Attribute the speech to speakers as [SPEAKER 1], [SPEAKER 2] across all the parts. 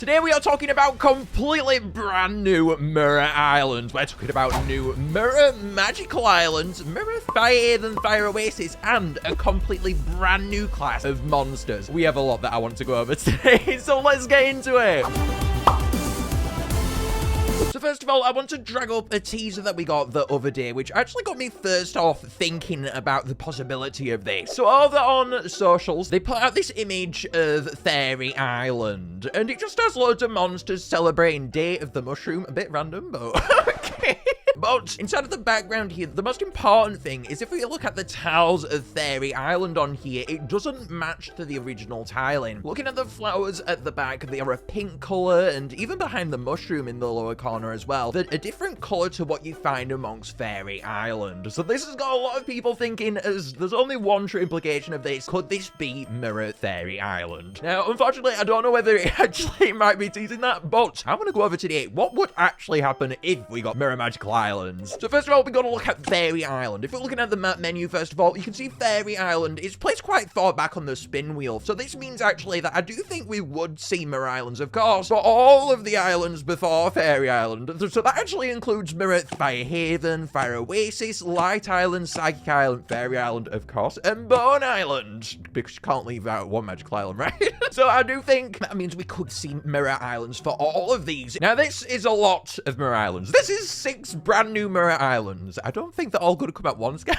[SPEAKER 1] Today we are talking about completely brand new Mirror Islands. We're talking about new Mirror Magical Islands, Mirror Fire and Fire Oasis, and a completely brand new class of monsters. We have a lot that I want to go over today, so let's get into it. So first of all, I want to drag up a teaser that we got the other day, which actually got me first off thinking about the possibility of this. So over on socials, they put out this image of Faerie Island, and it just has loads of monsters celebrating Day of the Mushroom. A bit random, but okay. But inside of the background here, the most important thing is if we look at the tiles of Faerie Island on here, it doesn't match to the original tiling. Looking at the flowers at the back, they are a pink color, and even behind the mushroom in the lower corner as well, they're a different color to what you find amongst Faerie Island. So this has got a lot of people thinking, as there's only one true implication of this, could this be Mirror Faerie Island? Now, unfortunately, I don't know whether it actually might be teasing that, but I'm gonna go over today what would actually happen if we got Mirror Magical Islands. So first of all, we're gonna look at Faerie Island. If we're looking at the map menu, first of all, you can see Faerie Island is placed quite far back on the spin wheel. So this means actually that I do think we would see Mirror Islands, of course, but all of the islands before Faerie Island. So that actually includes Mirror Fire Haven, Fire Oasis, Light Island, Psychic Island, Faerie Island, of course, and Bone Island, because you can't leave out one magical island, right? So I do think that means we could see Mirror Islands for all of these. Now, this is a lot of Mirror Islands. This is 6 brand new Mirror Islands. I don't think they're all going to come at once, guys.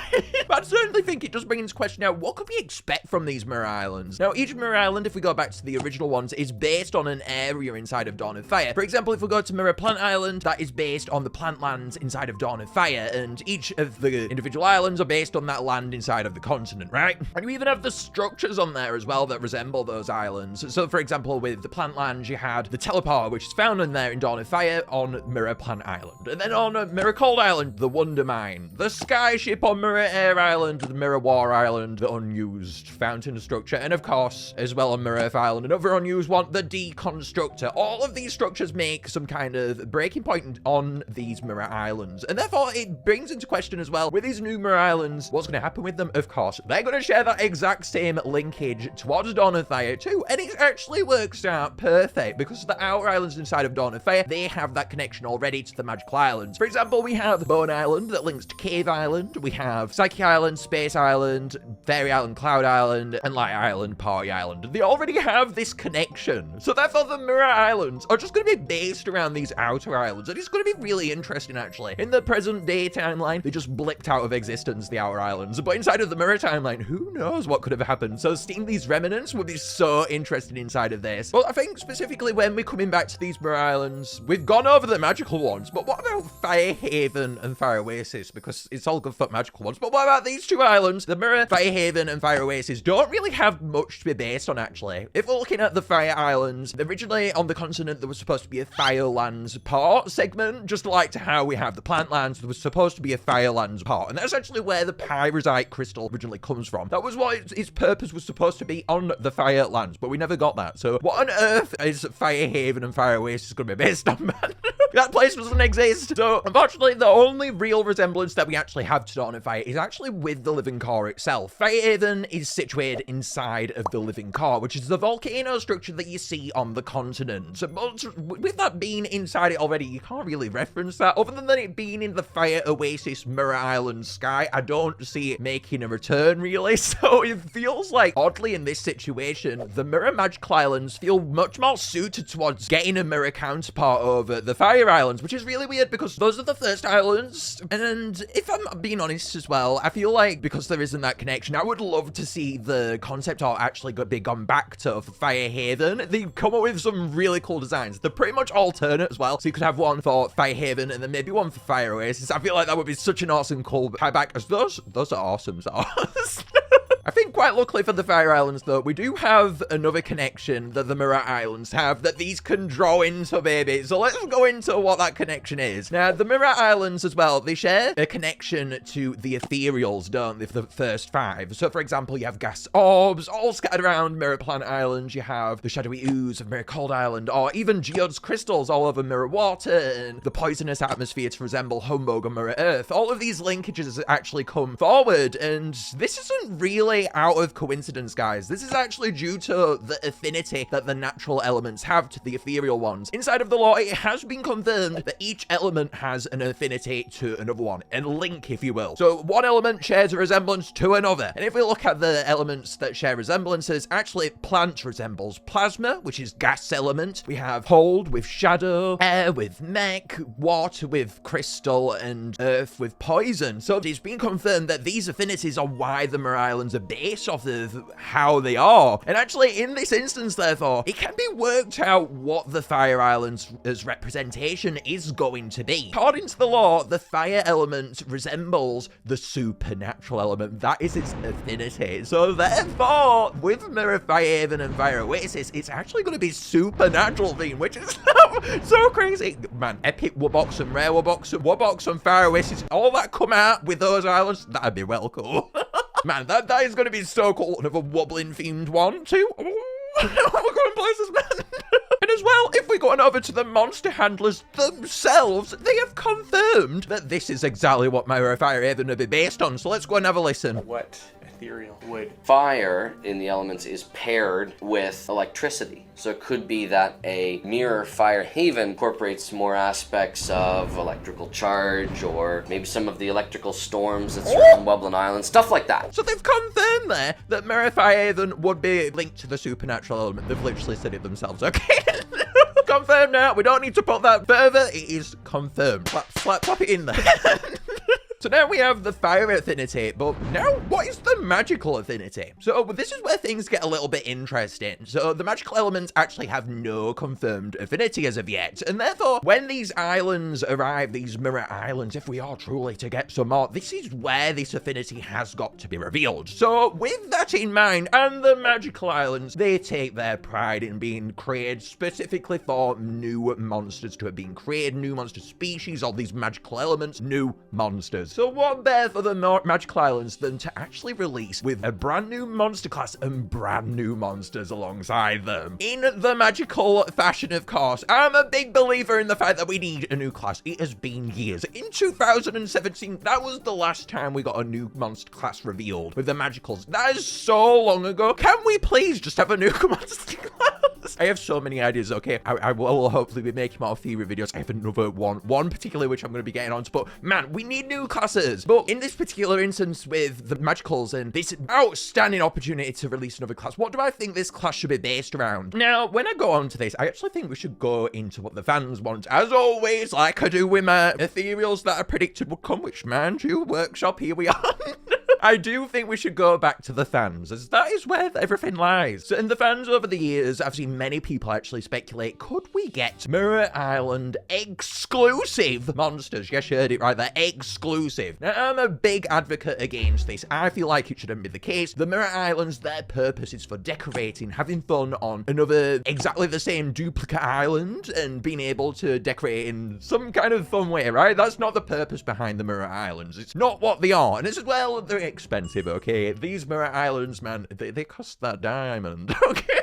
[SPEAKER 1] But I certainly think it does bring into question now, what could we expect from these Mirror Islands? Now, each Mirror Island, if we go back to the original ones, is based on an area inside of Dawn of Fire. For example, if we go to Mirror Plant Island, that is based on the plant lands inside of Dawn of Fire, and each of the individual islands are based on that land inside of the continent, right? And you even have the structures on there as well that resemble those islands. So, for example, with the plant lands, you had the teleport, which is found in there in Dawn of Fire on Mirror Plant Island. And then on Mirror Cold Island, the Wonder Mine. The Skyship on Mirror Air Island, the Mirror War Island, the unused fountain structure, and of course, as well on Mirror Earth Island, another unused one, the Deconstructor. All of these structures make some kind of breaking point on these Mirror Islands, and therefore it brings into question as well, with these new Mirror Islands, what's going to happen with them? Of course, they're going to share that exact same linkage towards Dawn of Fire too, and it actually works out perfect, because the outer islands inside of Dawn of Fire, they have that connection already to the magical islands. For example, we have Bone Island that links to Cave Island, we have Psychic Island, Space Island, Faerie Island, Cloud Island, and Light Island, Party Island. They already have this connection, so therefore the Mirror Islands are just going to be based around these outer islands, and it's going to be really interesting actually. In the present day timeline, they just blipped out of existence, the outer islands, but inside of the Mirror timeline, who knows what could have happened? So seeing these remnants would be so interesting inside of this. Well, I think specifically when we're coming back to these Mirror Islands, we've gone over the magical ones, but what about Fire Haven and Fire Oasis? Because it's all good for magical ones, but what about these 2 islands? The Mirror Fire Haven and Fire Oasis don't really have much to be based on actually. If we're looking at the Fire Islands, originally on the continent there was supposed to be a Firelands part segment, just like to how we have the plant lands, there was supposed to be a Firelands part, and that's actually where the pyrosite crystal originally comes from. That was what its purpose was supposed to be on the Firelands, but we never got that. So what on earth is Fire Haven and Fire Oasis going to be based on, man? That place doesn't exist. So unfortunately, the only real resemblance that we actually have to Dawn of Fire is actually with the living core itself. Fire Haven is situated inside of the living core, which is the volcano structure that you see on the continent. So, but with that being inside it already, you can't really reference that. Other than it being in the Fire Oasis Mirror Island sky, I don't see it making a return really. So it feels like, oddly in this situation, the Mirror Magical Islands feel much more suited towards getting a mirror counterpart over the Fire Islands, which is really weird because those are the first islands. And if I'm being honest as well, I feel like because there isn't that connection, I would love to see the concept art actually be gone back to Fire Haven. They come up with some really cool designs. They're pretty much alternate as well. So you could have one for Fire Haven and then maybe one for Fire Oasis. I feel like that would be such an awesome cool tieback, as those are awesome. I think quite luckily for the Fire Islands, though, we do have another connection that the Mirror Islands have that these can draw into, baby. So let's go into what that connection is. Now, the Mirror Islands as well, they share a connection to the ethereals, don't they, for the first 5. So, for example, you have gas orbs all scattered around Mirror Planet Island. You have the shadowy ooze of Mirror Cold Island, or even geodes crystals all over Mirror Water, and the poisonous atmosphere to resemble Humbug on Mirror Earth. All of these linkages actually come forward, and this isn't really actually out of coincidence, guys. This is actually due to the affinity that the natural elements have to the ethereal ones. Inside of the lore, it has been confirmed that each element has an affinity to another one, a link, if you will. So one element shares a resemblance to another. And if we look at the elements that share resemblances, actually plant resembles plasma, which is gas element. We have hold with shadow, air with mech, water with crystal, and earth with poison. So it's been confirmed that these affinities are why the Mirror Islands are based off of how they are. And actually, in this instance, therefore, it can be worked out what the Fire Islands as representation is going to be. According to the lore, the fire element resembles the supernatural element. That is its affinity. So therefore, with Mirror Fire Haven and Fire Oasis, it's actually going to be supernatural theme, which is so crazy. Man, epic Warbox and rare Warbox and Fire Oasis, all that come out with those islands, that'd be well cool. Man, that is going to be so cool. Another wobbling themed one, too. We're going places, man. And as well, if we're going over to the monster handlers themselves, they have confirmed that this is exactly what Mirror Fire Haven will be based on. So let's go and have a listen.
[SPEAKER 2] What ethereal wood?
[SPEAKER 3] Fire in the elements is paired with electricity. So it could be that a Mirror Fire Haven incorporates more aspects of electrical charge, or maybe some of the electrical storms that surround Wobbling Island, stuff like that.
[SPEAKER 1] So they've confirmed there that Mirror Fire Haven would be linked to the supernatural element. They've literally said it themselves, okay? Confirmed now. We don't need to put that further. It is confirmed. Slap it in there. So now we have the fire affinity, but now what is the magical affinity? So this is where things get a little bit interesting. So the magical elements actually have no confirmed affinity as of yet, and therefore when these islands arrive, these Mirror Islands, if we are truly to get some more, this is where this affinity has got to be revealed. So with that in mind, and the magical islands, they take their pride in being created specifically for new monsters to have been created, new monster species, all these magical elements, new monsters. So what better for the magical islands than to actually release with a brand new monster class and brand new monsters alongside them? In the magical fashion, of course, I'm a big believer in the fact that we need a new class. It has been years. In 2017, that was the last time we got a new monster class revealed with the magicals. That is so long ago. Can we please just have a new monster class? I have so many ideas, okay? I will hopefully be making more theory videos. I have another one particularly which I'm going to be getting onto, but man, we need new classes. But in this particular instance with the magicals and this outstanding opportunity to release another class, what do I think this class should be based around? Now, when I go on to this, I actually think we should go into what the fans want. As always, like I do with my ethereals that I predicted would come, which, mind you, workshop, here we are. I do think we should go back to the fans, as that is where everything lies. So in the fans over the years, I've seen many people actually speculate, could we get Mirror Island exclusive monsters? Yes, you heard it right there, exclusive. Now, I'm a big advocate against this. I feel like it shouldn't be the case. The Mirror Islands, their purpose is for decorating, having fun on another exactly the same duplicate island, and being able to decorate in some kind of fun way, right? That's not the purpose behind the Mirror Islands. It's not what they are. And as well, they're expensive, okay? These Mirror Islands, man, they cost that diamond, okay?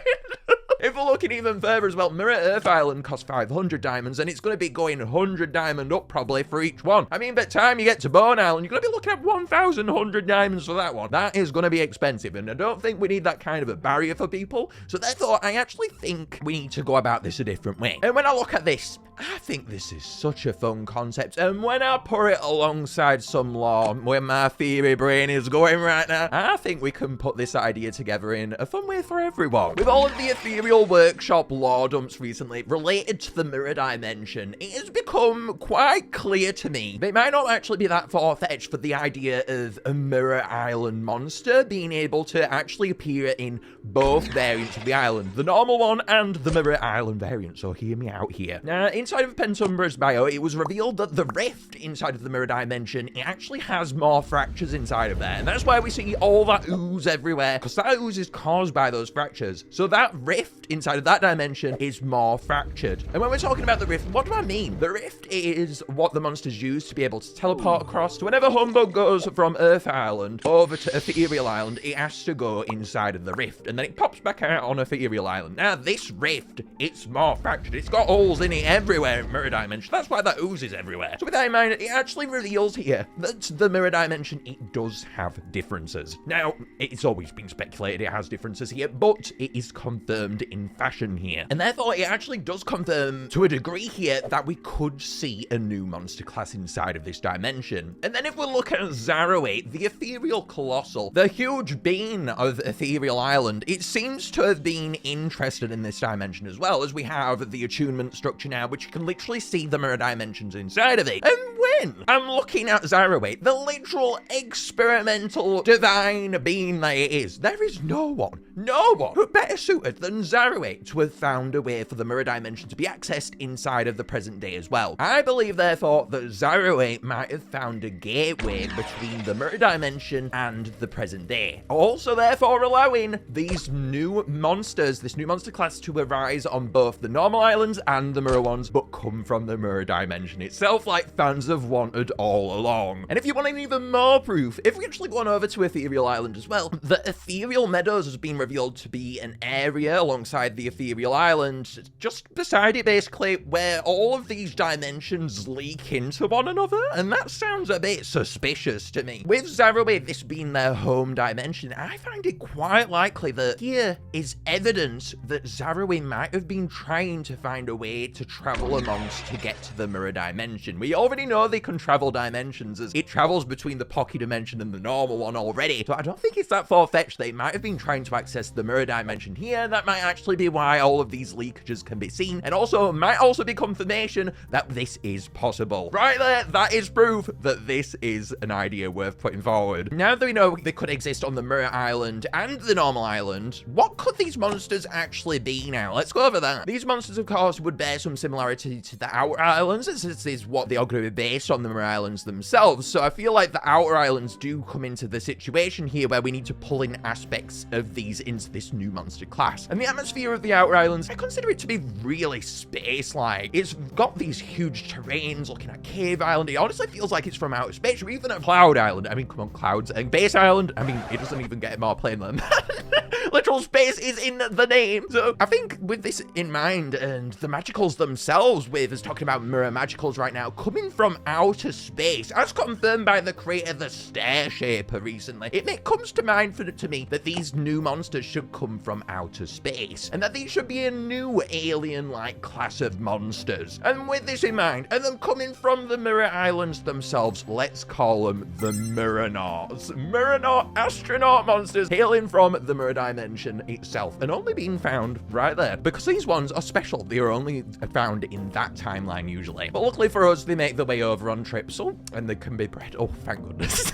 [SPEAKER 1] If we're looking even further as well, Mirror Earth Island costs 500 diamonds, and it's going to be going 100 diamond up probably for each one. I mean, by the time you get to Bone Island, you're going to be looking at 1,100 diamonds for that one. That is going to be expensive, and I don't think we need that kind of a barrier for people. So therefore, I actually think we need to go about this a different way. And when I look at this, I think this is such a fun concept, and when I put it alongside some lore, where my theory brain is going right now, I think we can put this idea together in a fun way for everyone. With all of the ethereal workshop lore dumps recently related to the mirror dimension, it has become quite clear to me that it might not actually be that far-fetched for the idea of a Mirror Island monster being able to actually appear in both variants of the island, the normal one and the Mirror Island variant, so hear me out here. Now, inside of Pentumbra's bio, it was revealed that the rift inside of the mirror dimension, it actually has more fractures inside of there, and that's why we see all that ooze everywhere, because that ooze is caused by those fractures. So that rift inside of that dimension is more fractured. And when we're talking about the rift, what do I mean? The rift is what the monsters use to be able to teleport across. So whenever Humbug goes from Earth Island over to Ethereal Island, it has to go inside of the rift, and then it pops back out on Ethereal Island. Now, this rift, it's more fractured. It's got holes in it everywhere. everywhere in Mirror Dimension. That's why that ooze is everywhere. So with that in mind, it actually reveals here that the Mirror Dimension, it does have differences. Now, it's always been speculated it has differences here, but it is confirmed in fashion here. And therefore, it actually does confirm to a degree here that we could see a new monster class inside of this dimension. And then if we look at Zaroate, the ethereal colossal, the huge being of Ethereal Island, it seems to have been interested in this dimension as well, as we have the attunement structure now, which you can literally see the mirror dimensions inside of it. And when I'm looking at Zaroate, the literal experimental divine being that it is, there is no one who better suited than Zaroate to have found a way for the mirror dimension to be accessed inside of the present day as well. I believe, therefore, that Zaroate might have found a gateway between the mirror dimension and the present day. Also, therefore, allowing these new monsters, this new monster class, to arise on both the normal islands and the mirror ones, but come from the mirror dimension itself, like fans have wanted all along. And if you want even more proof, if we actually go on over to Ethereal Island as well, the Ethereal Meadows has been revealed to be an area alongside the Ethereal Island, just beside it basically, where all of these dimensions leak into one another, and that sounds a bit suspicious to me. With Zaroate, this being their home dimension, I find it quite likely that here is evidence that Zaroate might have been trying to find a way to travel amongst to get to the mirror dimension. We already know they can travel dimensions, as it travels between the Pocky dimension and the normal one already, so I don't think it's that far-fetched. They might have been trying to access the mirror dimension here. That might actually be why all of these leakages can be seen, and also might also be confirmation that this is possible. Right there, that is proof that this is an idea worth putting forward. Now that we know they could exist on the Mirror Island and the normal island, what could these monsters actually be now? Let's go over that. These monsters, of course, would bear some similarity to the Outer Islands, as this is what they are going to be based on the Mirror Islands themselves. So I feel like the Outer Islands do come into the situation here where we need to pull in aspects of these into this new monster class. And the atmosphere of the Outer Islands, I consider it to be really space-like. It's got these huge terrains looking at Cave Island. It honestly feels like it's from outer space, or even at Cloud Island. I mean, come on, Clouds. And Base Island, I mean, it doesn't even get more plain than that. Literal space is in the name. So I think with this in mind, and the magicals themselves, with us talking about mirror magicals right now, coming from outer space, as confirmed by the creator, the Stair Shaper, recently, it comes to mind to me that these new monsters should come from outer space, and that these should be a new alien-like class of monsters. And with this in mind, and them coming from the Mirror Islands themselves, let's call them the MIRRORNAUTS. MIRRORNAUT astronaut monsters hailing from the mirror dimension itself, and only being found right there, because these ones are special. They are only found in that timeline usually. But luckily for us, they make their way over on trips, and they can be bred. Oh, thank goodness.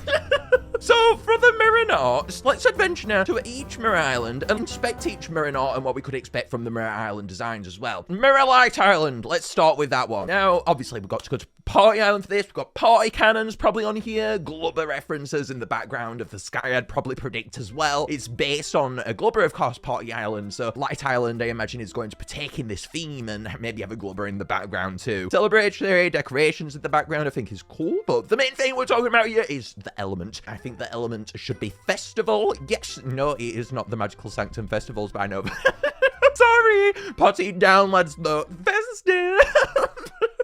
[SPEAKER 1] So, for the MIRRORNAUTS, let's adventure now to each Mirror Island and inspect each MIRRORNAUT and what we could expect from the Mirror Island designs as well. Mirror Light Island, let's start with that one. Now, obviously, we've got to go to Party Island for this. We've got party cannons probably on here, Glubber references in the background of the sky, I'd probably predict as well. It's based on a Glubber, of course, Party Island, so Light Island, I imagine, is going to partake in this theme and maybe have a Glubber in the background too. Celebratory decorations in the background I think is cool, but the main thing we're talking about here is the element. I think the element should be festival. Yes, no, it is not the Magical Sanctum Festivals, but I know. Sorry, potting down, lads, though. Festive.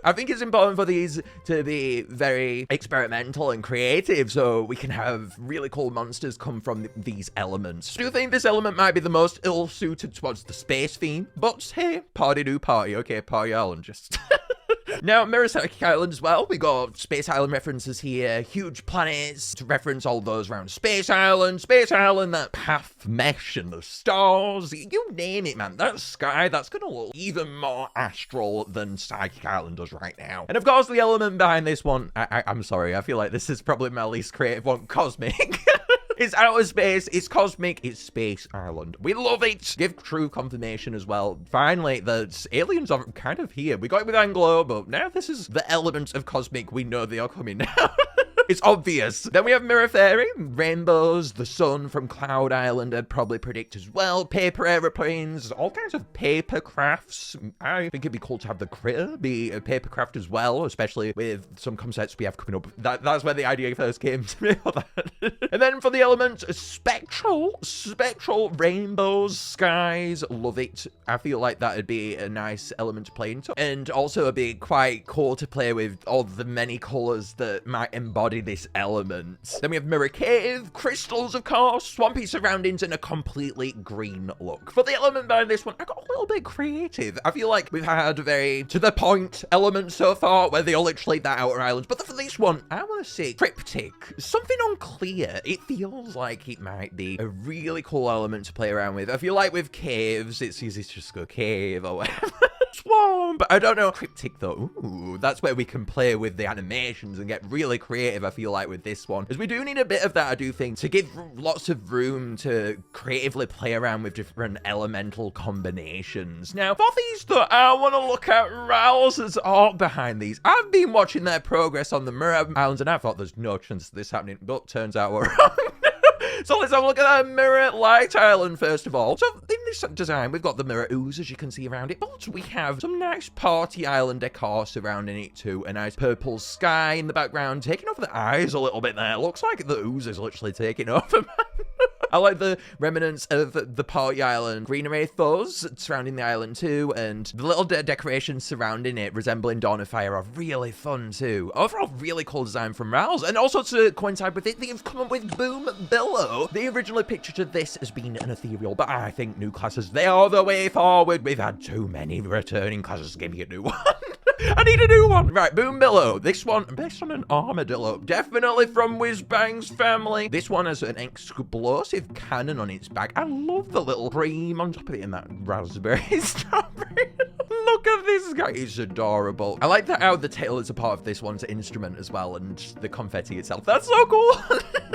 [SPEAKER 1] I think it's important for these to be very experimental and creative, so we can have really cool monsters come from these elements. I do think this element might be the most ill-suited towards the space theme, but hey, party do party. Okay, Party Island, just... Now, Mirror Island as well. We got Space Island references here, huge planets to reference all those around Space Island, that path mesh and the stars, you name it, man. That sky, that's gonna look even more astral than Psychic Island does right now. And of course, the element behind this one, I'm sorry, I feel like this is probably my least creative one, Cosmic. It's outer space, it's cosmic, it's Space Island. We love it! Give true confirmation as well. Finally, the aliens are kind of here. We got it with Anglo, but now this is the element of cosmic. We know they are coming now. It's obvious. Then we have Mirror Faerie, rainbows, the sun from Cloud Island I'd probably predict as well, paper aeroplanes, all kinds of paper crafts. I think it'd be cool to have the critter be a paper craft as well, especially with some concepts we have coming up. That's where the idea first came to me. And then for the elements, spectral rainbows, skies, love it. I feel like that'd be a nice element to play into, and also it'd be quite cool to play with all the many colors that might embody this element. Then we have Mirror Cave, crystals of course, swampy surroundings, and a completely green look. For the element behind this one, I got a little bit creative. I feel like we've had a very to the point element so far where they all literally that outer island, but for this one, I want to say cryptic, something unclear. It feels like it might be a really cool element to play around with. I feel like with caves, it's easy to just go cave or whatever. Swamp. I don't know. Cryptic though. Ooh, that's where we can play with the animations and get really creative, I feel like, with this one. Because we do need a bit of that, I do think, to give lots of room to creatively play around with different elemental combinations. Now, for these though, I want to look at Rouse's art behind these. I've been watching their progress on the Mirror Islands and I thought there's no chance of this happening, but turns out we're wrong. So let's have a look at that Mirror Light Island first of all. So in this design, we've got the mirror ooze, as you can see around it, but we have some nice party island decor surrounding it too. A nice purple sky in the background, taking over the eyes a little bit there. Looks like the ooze is literally taking over, man. I like the remnants of the party island greenery fuzz surrounding the island too, and the little decorations surrounding it resembling Dawn of Fire are really fun too. Overall, really cool design from Rouse, and also to coincide with it, they've come up with Boom Billow. They originally pictured this as being an ethereal, but I think new classes, they are the way forward. We've had too many returning classes. Give me a new one. I need a new one. Right, Boom Billow. This one, based on an armadillo. Definitely from Whizbang's family. This one has an explosive cannon on its back. I love the little cream on top of it and that raspberry strawberry. Look at this guy. He's adorable. I like that how the tail is a part of this one's instrument as well, and the confetti itself. That's so cool.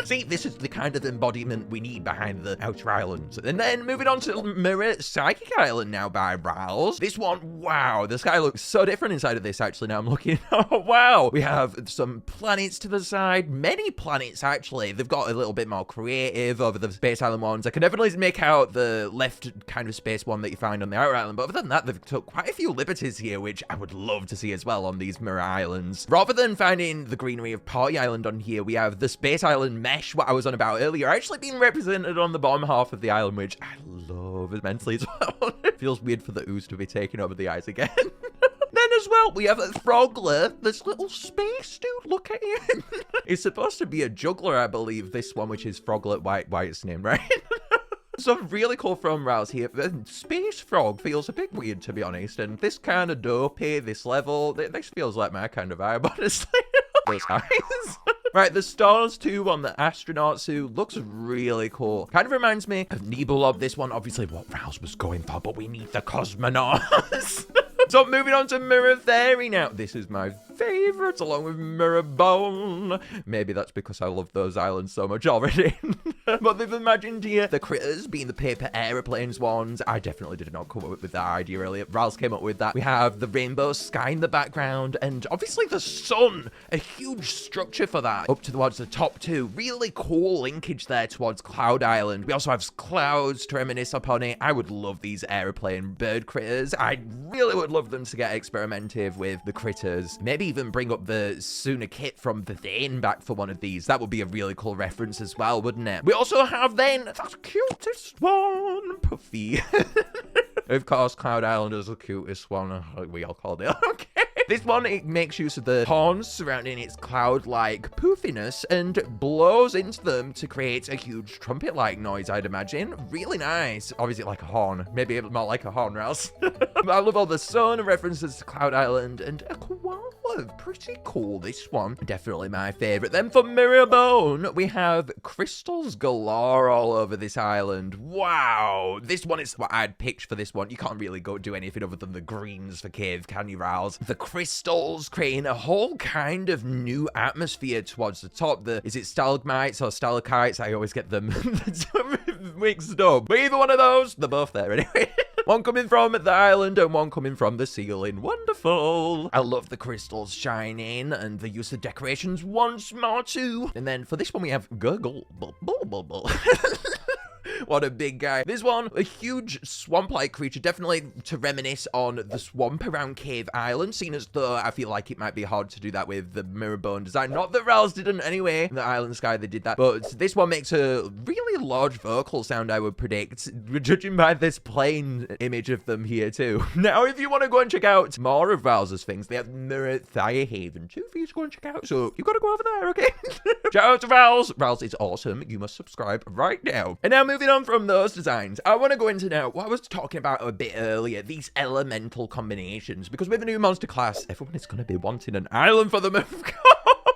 [SPEAKER 1] See, this is the kind of embodiment we need behind the outer islands. And then moving on to Mirror Psychic Island now by Rouse. This one, wow, the sky looks so different inside of this actually. Now I'm looking. Oh, wow. We have some planets to the side. Many planets actually. They've got a little bit more creative over the Space Island ones. I can definitely make out the left kind of space one that you find on the outer island. But other than that, they've took quite a few liberties here, which I would love to see as well on these Mirror Islands. Rather than finding the greenery of Party Island on here, we have the Space Island mesh, what I was on about earlier, actually being represented on the bottom half of the island, which I love immensely as well. It feels weird for the ooze to be taking over the eyes again. Then as well, we have a Frogler, this little space dude. Look at him. He's supposed to be a juggler, I believe, this one, which is Froglet, why it's named, right? So really cool from Rouse here. The Space Frog feels a bit weird, to be honest, and this kind of dopey, this level, this feels like my kind of vibe, honestly. Those eyes. Right, the stars too on the astronaut suit looks really cool. Kind of reminds me of Nebulob. This one, obviously what Rouse was going for, but we need the cosmonauts. So moving on to Mirror Faerie now. This is my favorite, along with Mirror Bone. Maybe that's because I love those islands so much already. But they've imagined here the critters being the paper aeroplanes ones. I definitely did not come up with that idea earlier. Rouse came up with that. We have the rainbow sky in the background, and obviously the sun, a huge structure for that. Up towards the top too. Really cool linkage there towards Cloud Island. We also have clouds to reminisce upon it. I would love these aeroplane bird critters. I really would love them to get experimentative with the critters. Maybe even bring up the Suna kit from the Thane back for one of these. That would be a really cool reference as well, wouldn't it? We also have then the cutest one, Puffy. Of course, Cloud Island is the cutest one. We all called it. Okay. This one, it makes use of the horns surrounding its cloud-like poofiness and blows into them to create a huge trumpet-like noise, I'd imagine. Really nice. Obviously, like a horn. Maybe more like a horn, Rouse. I love all the sun references to Cloud Island and a koala. Pretty cool, this one. Definitely my favorite. Then for Mirror Bone, we have crystals galore all over this island. Wow. This one is what I'd pitch for this one. You can't really go do anything other than the greens for cave, can you, Rouse? The crystals creating a whole kind of new atmosphere towards the top. Is it stalagmites or stalactites? I always get them mixed up. But either one of those, they're both there anyway. One coming from the island and one coming from the ceiling. Wonderful. I love the crystals shining and the use of decorations once more too. And then for this one we have Gurgle. What a big guy. This one, a huge swamp-like creature, definitely to reminisce on the swamp around Cave Island, seeing as though I feel like it might be hard to do that with the mirror bone design. Not that Rals didn't anyway. In the Island Sky, they did that. But this one makes a really large vocal sound, I would predict, judging by this plain image of them here too. Now, if you want to go and check out more of Rals's things, they have Mirror Fire Haven too for you to go and check out. So you've got to go over there, okay? Shout out to Rals. Rals is awesome. You must subscribe right now. And now moving on from those designs, I want to go into now what I was talking about a bit earlier, these elemental combinations, because with a new monster class, everyone is going to be wanting an island for them, of course.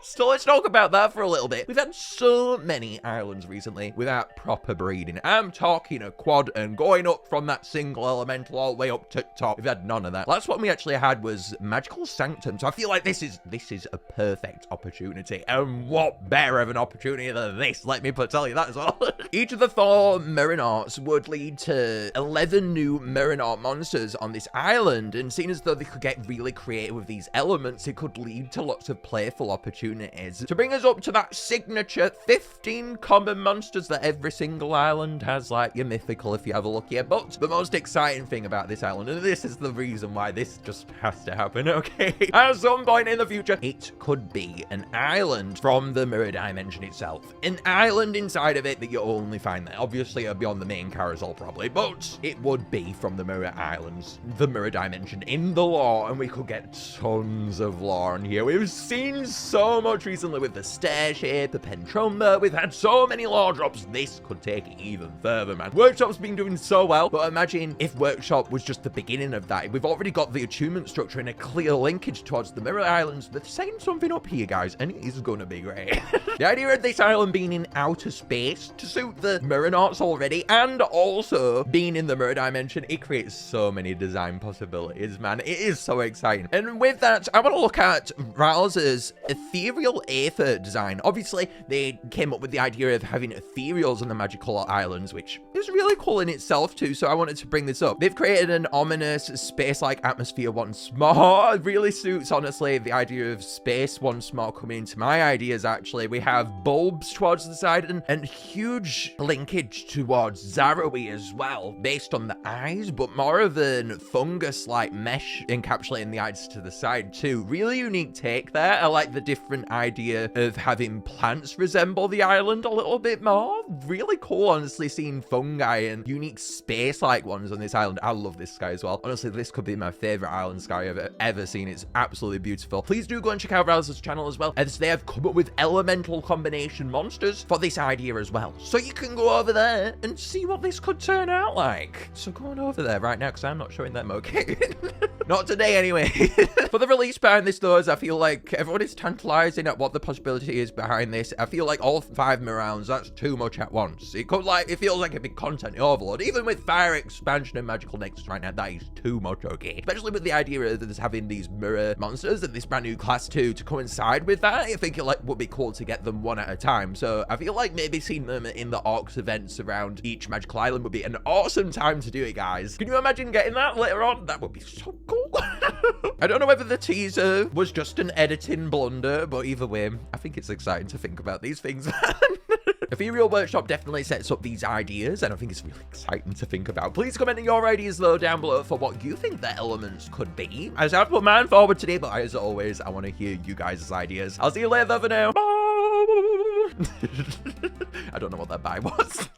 [SPEAKER 1] So let's talk about that for a little bit. We've had so many islands recently without proper breeding. I'm talking a quad and going up from that single elemental all the way up to top. We've had none of that. Last one we actually had was Magical Sanctum. So I feel like this is a perfect opportunity. And what better of an opportunity than this? Let me tell you that as well. Each of the 4 MIRRORNAUTS would lead to 11 new MIRRORNAUT monsters on this island. And seeing as though they could get really creative with these elements, it could lead to lots of playful opportunities to bring us up to that signature 15 common monsters that every single island has, like your mythical if you have a look here. But the most exciting thing about this island, and this is the reason why this just has to happen, okay? At some point in the future, it could be an island from the mirror dimension itself. An island inside of it that you only find there. Obviously, it'll be on the main carousel probably, but it would be from the mirror islands, the mirror dimension in the lore, and we could get tons of lore in here. We've seen so much recently with the stair shape, the Pentromba. We've had so many lore drops. This could take it even further, man. Workshop's been doing so well, but imagine if Workshop was just the beginning of that. We've already got the attunement structure and a clear linkage towards the Mirror Islands. They're setting something up here, guys, and it is going to be great. The idea of this island being in outer space to suit the MIRRORNAUTS already, and also being in the mirror dimension, it creates so many design possibilities, man. It is so exciting. And with that, I want to look at Rals's ethereal Aether design. Obviously, they came up with the idea of having ethereals on the magical islands, which is really cool in itself too, so I wanted to bring this up. They've created an ominous space-like atmosphere once more. It really suits, honestly, the idea of space once more coming into my ideas, actually. We have bulbs towards the side and huge linkage towards Zarawi as well, based on the eyes, but more of an fungus-like mesh encapsulating the eyes to the side too. Really unique take there. I like the different idea of having plants resemble the island a little bit more. Really cool, honestly, seeing fungi and unique space-like ones on this island. I love this sky as well. Honestly, this could be my favorite island sky I've ever seen. It's absolutely beautiful. Please do go and check out Rals's channel as well, as they have come up with elemental combination monsters for this idea as well. So you can go over there and see what this could turn out like. So go on over there right now, because I'm not showing them, okay? Not today, anyway. For the release behind this, though, as I feel like everyone is tantalizing at what the possibility is behind this. I feel like all 5 rounds, that's too much at once. It feels like a big content overload. Even with Fire Expansion and Magical Nexus right now, that is too much, okay? Especially with the idea of us having these mirror monsters and this brand new class 2 to coincide with that. I think it would be cool to get them one at a time. So I feel like maybe seeing them in the Orcs events around each magical island would be an awesome time to do it, guys. Can you imagine getting that later on? That would be so cool. I don't know whether the teaser was just an editing blunder, but either way, I think it's exciting to think about these things, man. Ethereal Workshop definitely sets up these ideas, and I think it's really exciting to think about. Please comment in your ideas, though, down below for what you think the elements could be. As I've put mine forward today, but as always, I want to hear you guys' ideas. I'll see you later for now. Bye. I don't know what that bye was.